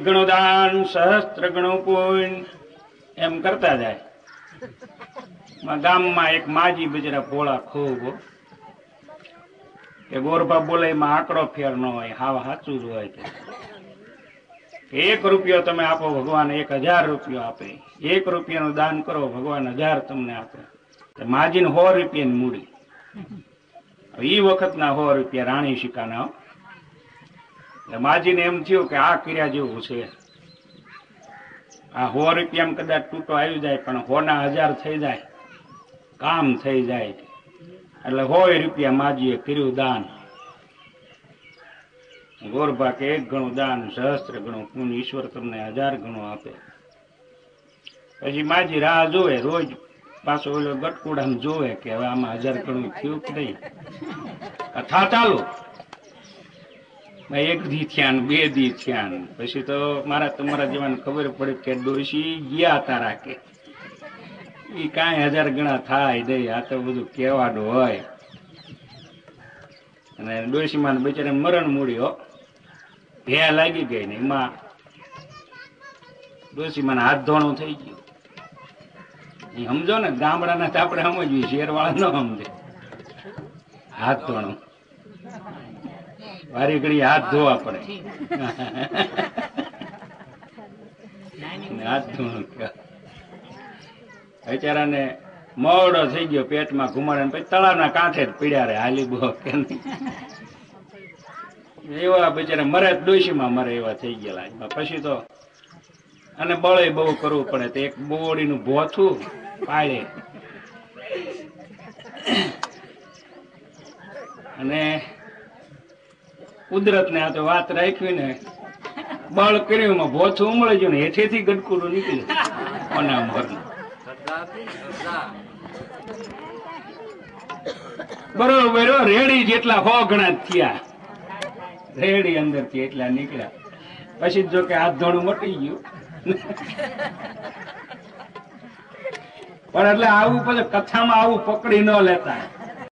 ગણું દાન, સહસ્ત્ર ગણું પુણ્ય એમ કરતા જાય. ગામમાં એક માજી બિચારા ભોળા ખૂબ, એ ગોરબા બોલે એમાં આંકડો ફેર ન હોય, હાવ સાચું જ હોય. એક રૂપિયો તમે આપો ભગવાન 1000 રૂપિયો આપે, 1 રૂપિયાનું દાન કરો ભગવાન 1000 તમને આપે. માજીને 100 રૂપિયાની મૂડી. ઈ વખતના 100 રૂપિયા રાણી શિકાના. માજીને એમ થયું કે આ કર્યા જેવું છે. આ 100 રૂપિયામાં કદાચ તૂટો આવી જાય, પણ 100 ના 1000 થઈ જાય, કામ થઈ જાય. એટલે 100 રૂપિયા માજીએ કર્યું દાન. ગોરબા કે 1 ગણું દાન, સહસ્ત્ર ગણું પુણ્ય, ઈશ્વર તમને 1000 ગણું આપે. પછી માજી રાહ જોવે, રોજ પાછો ઓલો ગટકુડામાં જોવે કે હવે આમાં 1000 ગણું થયું કે નહીં. કથા ચાલુ. 1 દી થયા ને 2 દી થયા ને પછી તો મારા તમારા જેવાને ખબર પડે કે ડોશી ગયા તારા કે ઈ કાંઈ 1000 ગણા થાય દે. આ તો બધું કેવાડું હોય. અને ડોશીમાં બિચારે મરણ મૂડ્યો, ભે લાગી ગઈ ને એમાં ડોશીમાં હાથ ધોણું થઈ ગયું. એ સમજો ને, ગામડાના આપણે સમજવી, શેરવાળા ન સમજે. હાથ ધોણું વારી ઘડી હાથ ધોવા પડે. હાથ ધોણું બિચારાને મોડો થઈ ગયો, પેટમાં ઘુમાડે, પછી તળાવના કાંઠે જ પીડ્યા રે, હાલી બો કે એવા બિચારા મરે, ડોશીમાં મરે એવા થઈ ગયેલા. પછી તો અને બળે બહુ કરવું પડે. તો એક બોડીનું ભોથું પાડે અને કુદરત ને આ તો વાત રાખવી ને, બળ કર્યું, ભોથું ઉમળી ગયું ને હેઠેથી ગડકુડું નીકળ્યું. બરોબર, રેડી જેટલા 100 ગણા થયા, રેડી અંદર થી એટલા નીકળ્યા. પછી જો કે હાથ ધોણું મટી ગયું. પણ એટલે આવું પછી કથામાં આવું પકડી ન લેતા.